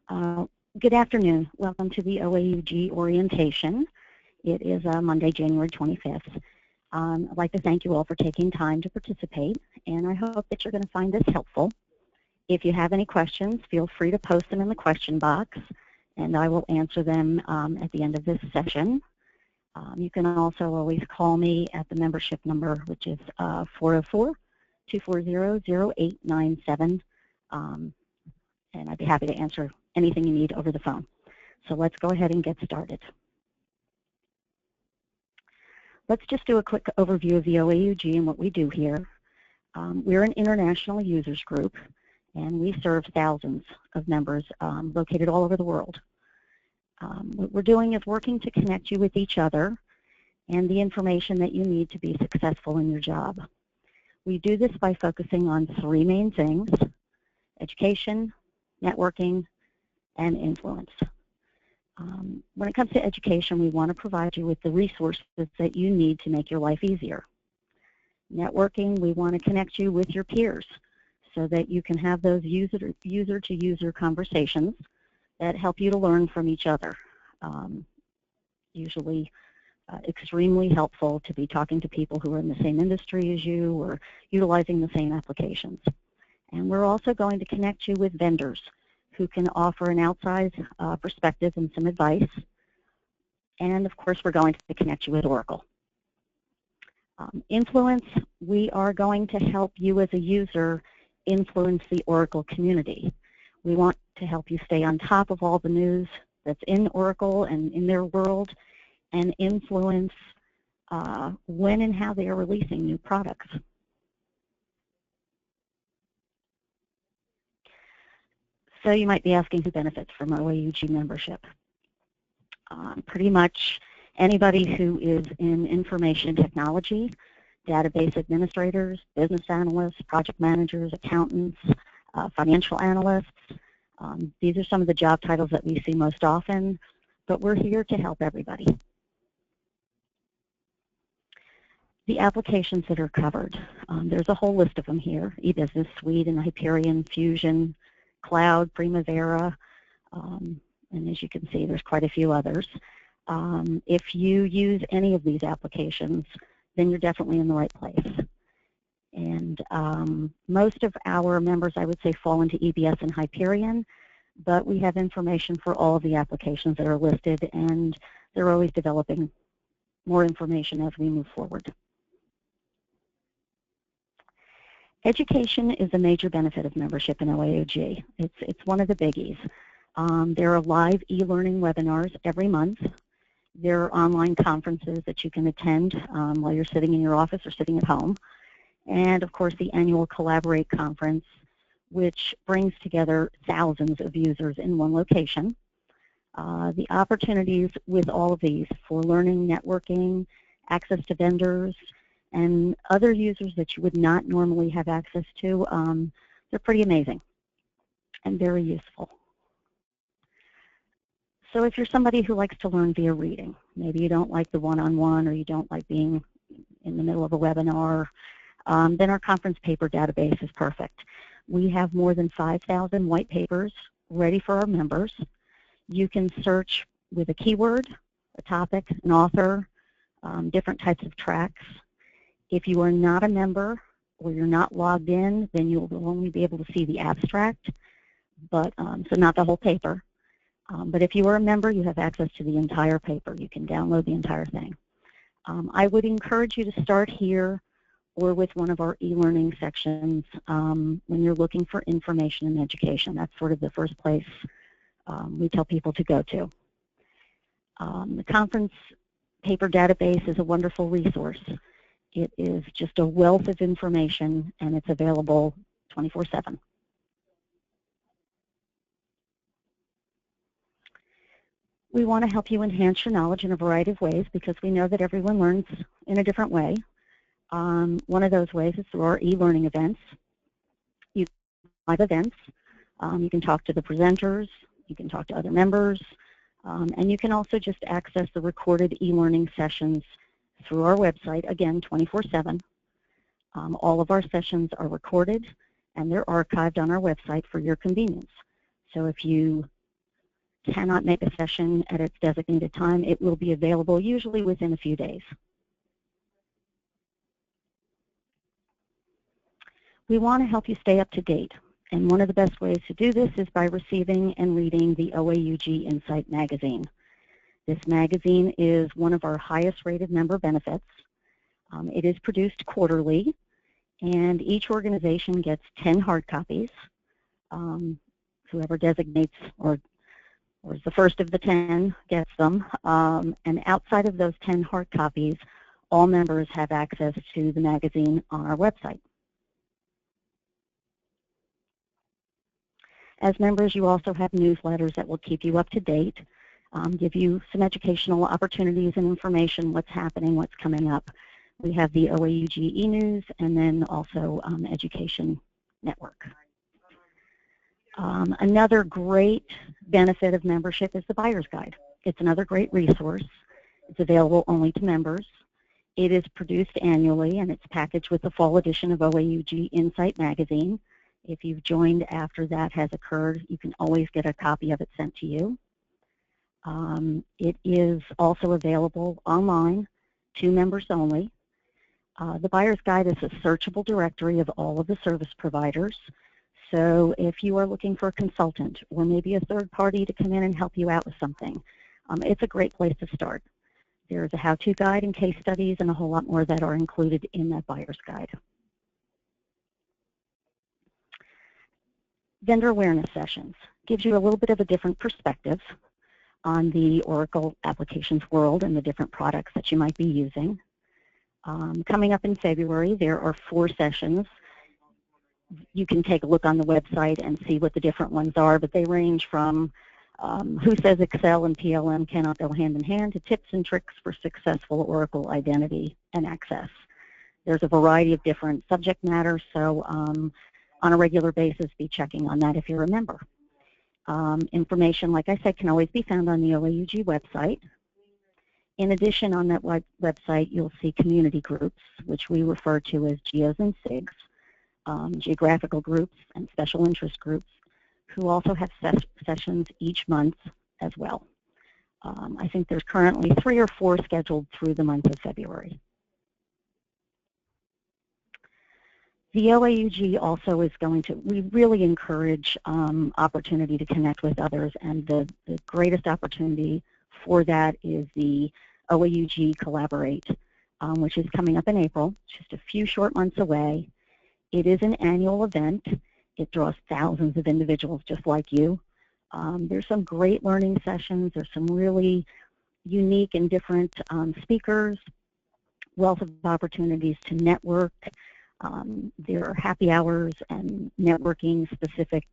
Good afternoon. Welcome to the OAUG orientation. It is Monday, January 25th. I'd like to thank you all for taking time to participate, and I hope that you're going to find this helpful. If you have any questions, feel free to post them in the question box, and I will answer them at the end of this session. You can also always call me at the membership number, which is 404-240-0897, and I'd be happy to answer anything you need over the phone. So let's go ahead and get started. Let's just do a quick overview of the OAUG and what we do here. We're an international users group, and we serve thousands of members located all over the world. What we're doing is working to connect you with each other and the information that you need to be successful in your job. We do this by focusing on three main things: education, networking, and influence. When it comes to education, we want to provide you with the resources that you need to make your life easier. Networking, we want to connect you with your peers so that you can have those user-to-user conversations that help you to learn from each other. Usually extremely helpful to be talking to people who are in the same industry as you or utilizing the same applications. And we're also going to connect you with vendors who can offer an outside perspective and some advice. And of course, we're going to connect you with Oracle. Influence, we are going to help you as a user influence the Oracle community. We want to help you stay on top of all the news that's in Oracle and in their world, and influence when and how they are releasing new products. So you might be asking who benefits from OAUG membership. Pretty much anybody who is in information technology, database administrators, business analysts, project managers, accountants, financial analysts. These are some of the job titles that we see most often, but we're here to help everybody. The applications that are covered, there's a whole list of them here: eBusiness Suite and Hyperion, Fusion, Cloud, Primavera, and as you can see, there's quite a few others. If you use any of these applications, then you're definitely in the right place. And most of our members, I would say, fall into EBS and Hyperion, but we have information for all of the applications that are listed, and they're always developing more information as we move forward. Education is a major benefit of membership in OAUG. It's one of the biggies. There are live e-learning webinars every month. There are online conferences that you can attend while you're sitting in your office or sitting at home. And of course, the annual Collaborate conference, which brings together thousands of users in one location. The opportunities with all of these for learning, networking, access to vendors, and other users that you would not normally have access to, they're pretty amazing and very useful. So if you're somebody who likes to learn via reading, maybe you don't like the one-on-one or you don't like being in the middle of a webinar, then our conference paper database is perfect. We have more than 5,000 white papers ready for our members. You can search with a keyword, a topic, an author, different types of tracks. If you are not a member or you're not logged in, then you'll only be able to see the abstract, but so not the whole paper. But if you are a member, you have access to the entire paper. You can download the entire thing. I would encourage you to start here or with one of our e-learning sections when you're looking for information and education. That's sort of the first place we tell people to go to. The conference paper database is a wonderful resource. It is just a wealth of information, and it's available 24/7. We want to help you enhance your knowledge in a variety of ways because we know that everyone learns in a different way. One of those ways is through our e-learning events. You live events. You can talk to the presenters. You can talk to other members. And you can also just access the recorded e-learning sessions through our website, again, 24/7. All of our sessions are recorded, and they're archived on our website for your convenience. So if you cannot make a session at its designated time, it will be available usually within a few days. We want to help you stay up to date, and one of the best ways to do this is by receiving and reading the OAUG Insight magazine. This magazine is one of our highest rated member benefits. It is produced quarterly, and each organization gets 10 hard copies. Whoever designates or is the first of the 10 gets them. And outside of those 10 hard copies, all members have access to the magazine on our website. As members, you also have newsletters that will keep you up to date, give you some educational opportunities and information, what's happening, what's coming up. We have the OAUG e-news and then also Education Network. Another great benefit of membership is the Buyer's Guide. It's another great resource. It's available only to members. It is produced annually, and it's packaged with the fall edition of OAUG Insight magazine. If you've joined after that has occurred, you can always get a copy of it sent to you. It is also available online to members only. The Buyer's Guide is a searchable directory of all of the service providers. So if you are looking for a consultant or maybe a third party to come in and help you out with something, it's a great place to start. There's a how-to guide and case studies and a whole lot more that are included in that Buyer's Guide. Vendor awareness sessions gives you a little bit of a different perspective on the Oracle applications world and the different products that you might be using. Coming up in February, there are 4 sessions. You can take a look on the website and see what the different ones are, but they range from who says Excel and PLM cannot go hand in hand to tips and tricks for successful Oracle identity and access. There's a variety of different subject matter, so on a regular basis, be checking on that if you're a member. Information, like I said, can always be found on the OAUG website. In addition, on that website, you'll see community groups, which we refer to as GEOs and SIGs, geographical groups and special interest groups, who also have sessions each month as well. I think there's currently 3 or 4 scheduled through the month of February. The OAUG also is going to, we really encourage opportunity to connect with others, and the greatest opportunity for that is the OAUG Collaborate, which is coming up in April, just a few short months away. It is an annual event. It draws thousands of individuals just like you. There's some great learning sessions. There's some really unique and different speakers, wealth of opportunities to network. There are happy hours and networking specific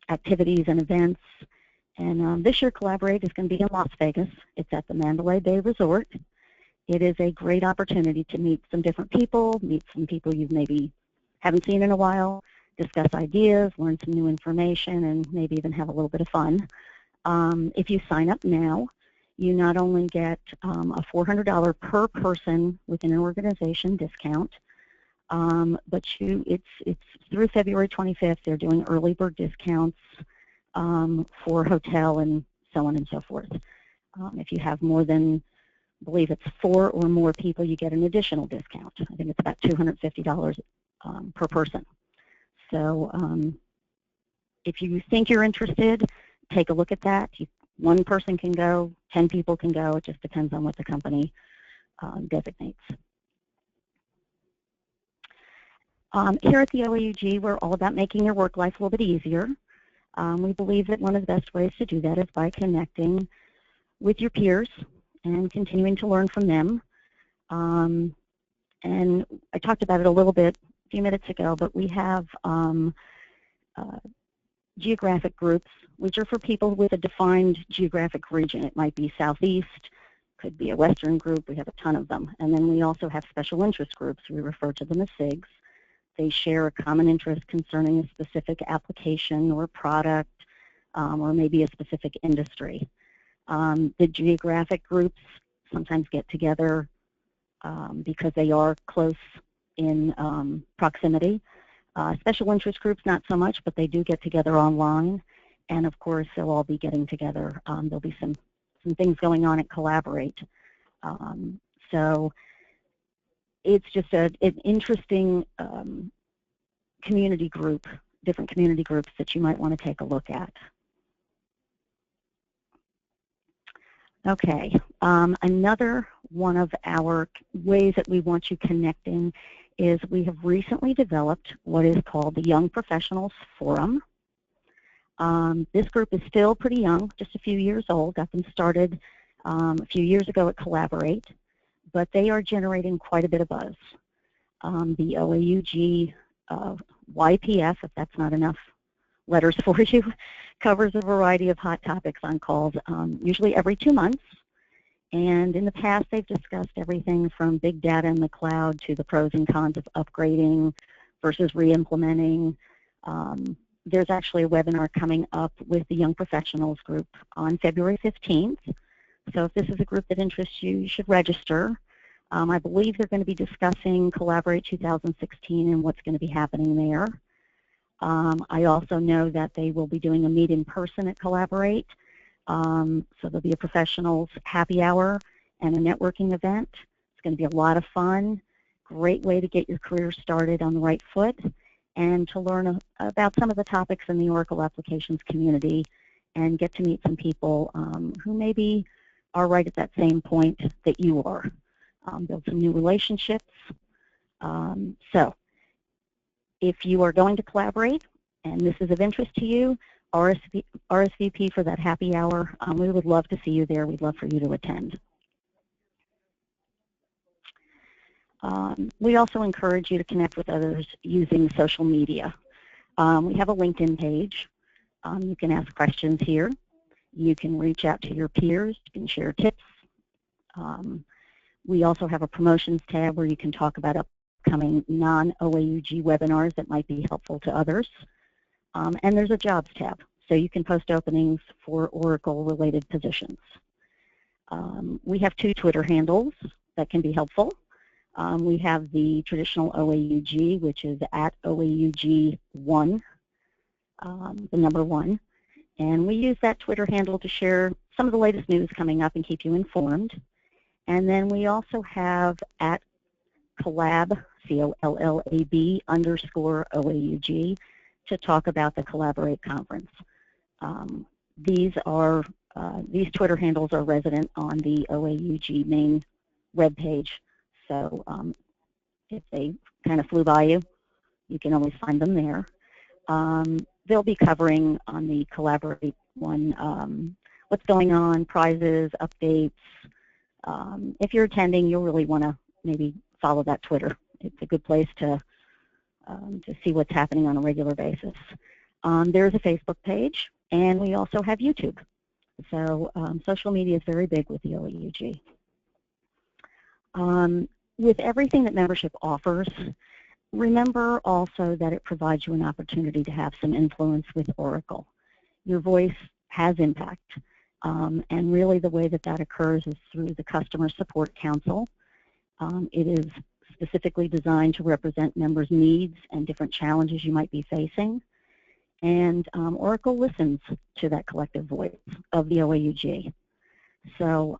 activities and events. And this year Collaborate is going to be in Las Vegas. It's at the Mandalay Bay Resort. It is a great opportunity to meet some different people, meet some people you maybe haven't seen in a while, discuss ideas, learn some new information, and maybe even have a little bit of fun. If you sign up now, you not only get a $400 per person within an organization discount, but it's through February 25th. They're doing early bird discounts for hotel and so on and so forth. If you have more than, I believe it's 4 or more people, you get an additional discount. I think it's about $250 per person. So if you think you're interested, take a look at that. One person can go, 10 people can go. It just depends on what the company designates. Here at the OAUG, we're all about making your work life a little bit easier. We believe that one of the best ways to do that is by connecting with your peers and continuing to learn from them. And I talked about it a little bit a few minutes ago, but we have geographic groups, which are for people with a defined geographic region. It might be Southeast, could be a Western group. We have a ton of them. And then we also have special interest groups. We refer to them as SIGs. They share a common interest concerning a specific application or product or maybe a specific industry. The geographic groups sometimes get together because they are close in proximity. Special interest groups, not so much, but they do get together online. and of course, they'll all be getting together. There'll be some things going on at Collaborate. So it's just an interesting community group, different community groups that you might want to take a look at. Okay, another one of our ways that we want you connecting is we have recently developed what is called the Young Professionals Forum. This group is still pretty young, just a few years old, got them started a few years ago at Collaborate, but they are generating quite a bit of buzz. The OAUG YPF, if that's not enough letters for you, covers a variety of hot topics on calls, usually every 2 months. And in the past, they've discussed everything from big data in the cloud to the pros and cons of upgrading versus re-implementing. There's actually a webinar coming up with the Young Professionals group on February 15th. So if this is a group that interests you, you should register. I believe they're going to be discussing Collaborate 2016 and what's going to be happening there. I also know that they will be doing a meet in person at Collaborate. So there'll be a professionals happy hour and a networking event. It's going to be a lot of fun. Great way to get your career started on the right foot and to learn about some of the topics in the Oracle Applications community and get to meet some people who maybe are right at that same point that you are. Build some new relationships. So if you are going to Collaborate and this is of interest to you, RSVP for that happy hour. We would love to see you there. We'd love for you to attend. We also encourage you to connect with others using social media. We have a LinkedIn page. You can ask questions here. You can reach out to your peers. You can share tips. We also have a promotions tab where you can talk about upcoming non-OAUG webinars that might be helpful to others. And there's a jobs tab, so you can post openings for Oracle-related positions. We have 2 Twitter handles that can be helpful. We have the traditional OAUG, which is at OAUG1, the number 1. And we use that Twitter handle to share some of the latest news coming up and keep you informed. And then we also have at collab, C-O-L-L-A-B _OAUG to talk about the Collaborate conference. These Twitter handles are resident on the OAUG main webpage. So if they kind of flew by you, you can always find them there. They'll be covering on the Collaborate one what's going on, prizes, updates. If you're attending, you'll really want to maybe follow that Twitter. It's a good place to see what's happening on a regular basis. There's a Facebook page, and we also have YouTube. So social media is very big with the OAUG. With everything that membership offers, remember also that it provides you an opportunity to have some influence with Oracle. Your voice has impact, and really the way that that occurs is through the Customer Support Council. It is specifically designed to represent members' needs and different challenges you might be facing. And Oracle listens to that collective voice of the OAUG. So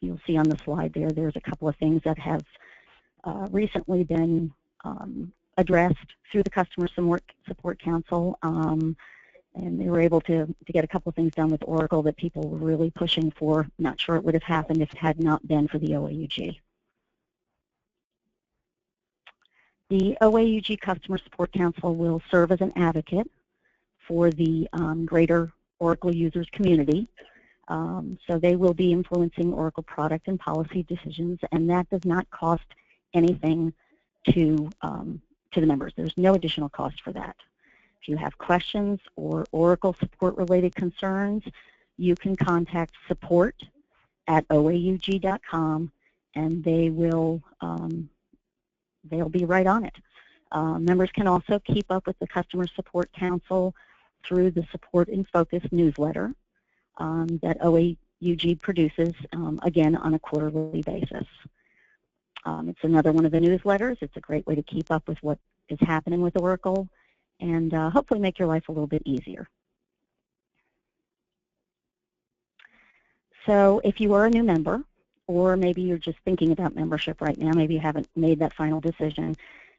you'll see on the slide there's a couple of things that have recently been addressed through the Customer Support Council. And they were able to get a couple of things done with Oracle that people were really pushing for. Not sure it would have happened if it had not been for the OAUG. The OAUG Customer Support Council will serve as an advocate for the greater Oracle users community. So they will be influencing Oracle product and policy decisions, and that does not cost anything to the members. There's no additional cost for that. If you have questions or Oracle support-related concerns, you can contact support@oaug.com, and they'll be right on it. Members can also keep up with the Customer Support Council through the Support in Focus newsletter that OAUG produces, again, on a quarterly basis. It's another one of the newsletters. It's a great way to keep up with what is happening with Oracle and hopefully make your life a little bit easier. So if you are a new member, or maybe you're just thinking about membership right now, maybe you haven't made that final decision,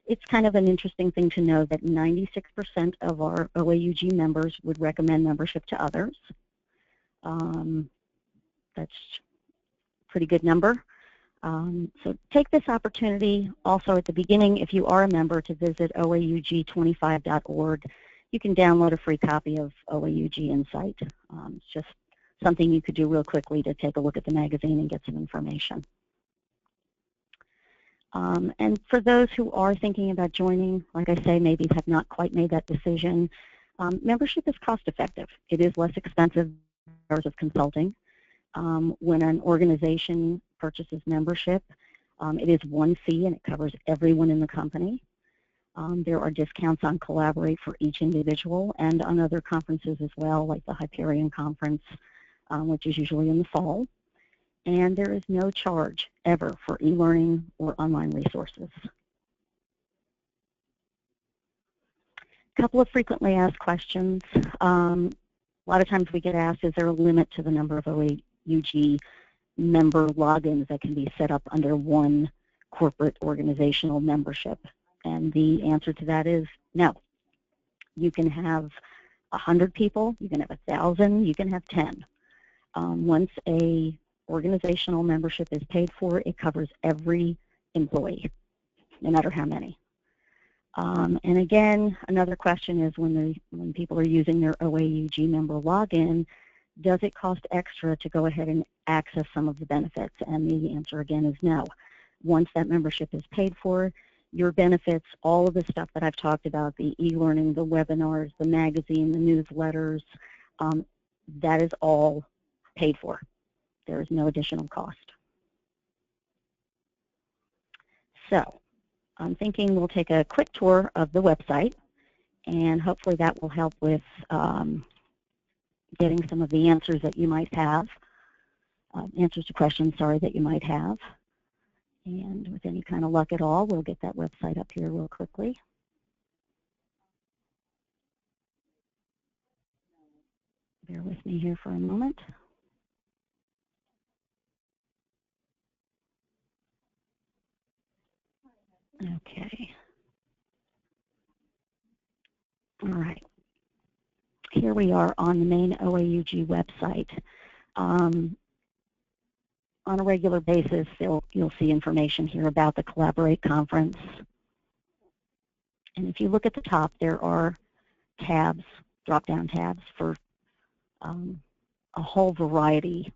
it's kind of an interesting thing to know that 96% of our OAUG members would recommend membership to others. That's a pretty good number. So take this opportunity also at the beginning, if you are a member, to visit OAUG25.org. You can download a free copy of OAUG Insight. It's just something you could do real quickly to take a look at the magazine and get some information. And for those who are thinking about joining, like I say, maybe have not quite made that decision, membership is cost effective. It is less expensive than hours of consulting. When an organization purchases membership, it is one fee and it covers everyone in the company. There are discounts on Collaborate for each individual and on other conferences as well, like the Hyperion Conference, which is usually in the fall. And there is no charge ever for e-learning or online resources. A couple of frequently asked questions. A lot of times we get asked, is there a limit to the number of OAUG member logins that can be set up under one corporate organizational membership? And the answer to that is no. You can have 100 people, you can have 1,000, you can have 10. Once a organizational membership is paid for, it covers every employee, no matter how many. And again, another question is when people are using their OAUG member login, does it cost extra to go ahead and access some of the benefits? And the answer again is no. Once that membership is paid for, your benefits, all of the stuff that I've talked about, the e-learning, the webinars, the magazine, the newsletters, that is all paid for. There is no additional cost. So I'm thinking we'll take a quick tour of the website, and hopefully that will help with getting some of the answers that you might have, answers to questions, sorry, that you might have. And with any kind of luck at all, we'll get that website up here real quickly. Bear with me here for a moment. Okay. All right. Here we are on the main OAUG website. On a regular basis, you'll see information here about the Collaborate conference. And if you look at the top, there are tabs, drop-down tabs for a whole variety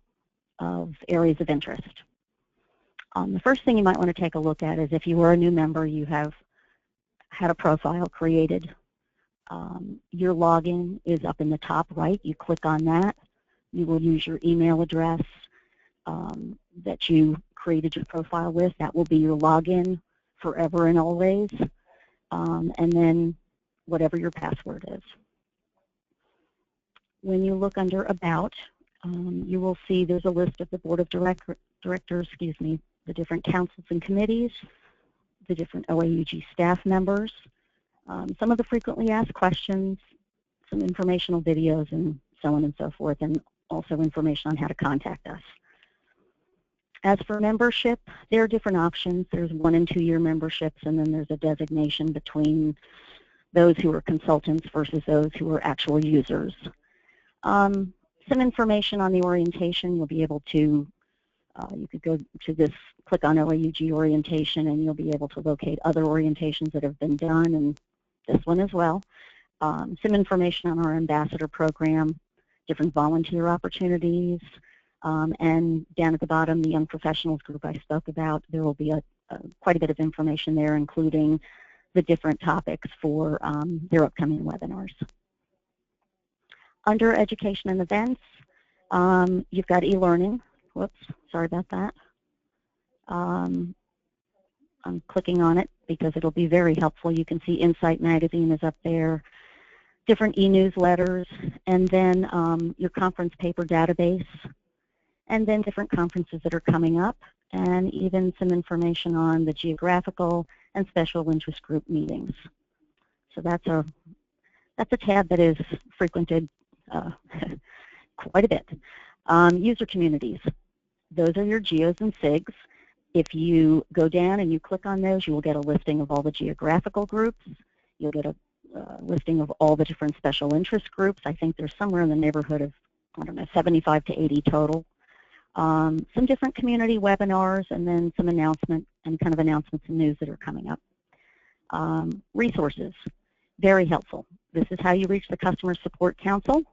of areas of interest. The first thing you might want to take a look at is if you were a new member, you have had a profile created. Your login is up in the top right. You click on that. You will use your email address that you created your profile with. That will be your login forever and always. And then whatever your password is. When you look under About, you will see there's a list of the Board of Directors, the different councils and committees, the different OAUG staff members, some of the frequently asked questions, some informational videos, and so on and so forth, and also information on how to contact us. As for membership, there are different options. There's 1- and 2-year memberships, and then there's a designation between those who are consultants versus those who are actual users. Some information on the orientation. You'll be able to, you could go to this, click on OAUG orientation, and you'll be able to locate other orientations that have been done, and this one as well. Some information on our ambassador program, different volunteer opportunities, and down at the bottom, the Young Professionals group I spoke about. There will be quite a bit of information there, including the different topics for their upcoming webinars. Under Education and Events, you've got e-learning. Whoops, sorry about that. I'm clicking on it because it'll be very helpful. You can see Insight Magazine is up there, different e-newsletters, and then your conference paper database, and then different conferences that are coming up, and even some information on the geographical and special interest group meetings. So that's a tab that is frequented quite a bit. User communities. Those are your geos and SIGs. If you go down and you click on those, you will get a listing of all the geographical groups. You'll get a listing of all the different special interest groups. I think there's somewhere in the neighborhood of, I don't know, 75 to 80 total. Some different community webinars, and then some announcements and news that are coming up. Resources, very helpful. This is how you reach the Customer Support Council.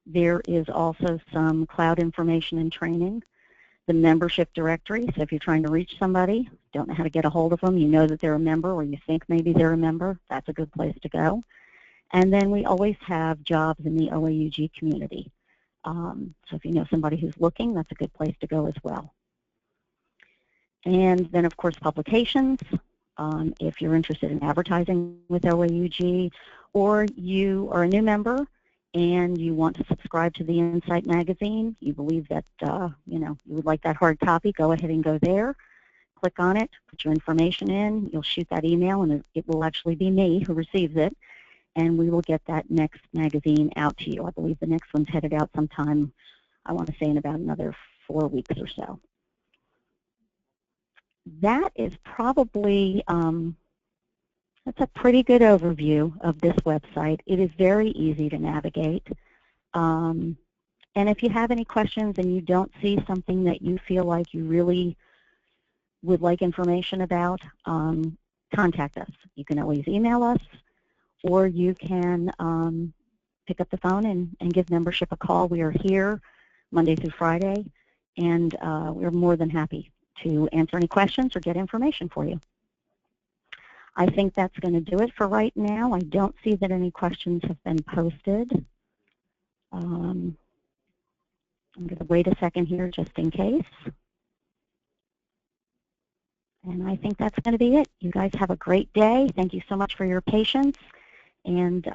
There is also some cloud information and training. The membership directory, so if you're trying to reach somebody, don't know how to get a hold of them, you know that they're a member or you think maybe they're a member, that's a good place to go. And then we always have jobs in the OAUG community. So if you know somebody who's looking, that's a good place to go as well. And then, of course, publications. If you're interested in advertising with OAUG, or you are a new member and you want to subscribe to the Insight magazine, you believe that you would like that hard copy, go ahead and go there, click on it, put your information in, you'll shoot that email, and it will actually be me who receives it, and we will get that next magazine out to you. I believe the next one's headed out sometime, I want to say in about another 4 weeks or so. That is probably, that's a pretty good overview of this website. It is very easy to navigate. And if you have any questions and you don't see something that you feel like you really would like information about, contact us. You can always email us, or you can pick up the phone and give membership a call. We are here Monday through Friday, and we're more than happy to answer any questions or get information for you. I think that's going to do it for right now. I don't see that any questions have been posted. I'm going to wait a second here just in case. And I think that's going to be it. You guys have a great day. Thank you so much for your patience. And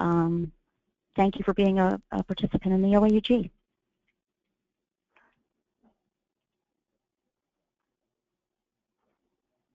thank you for being a participant in the OAUG.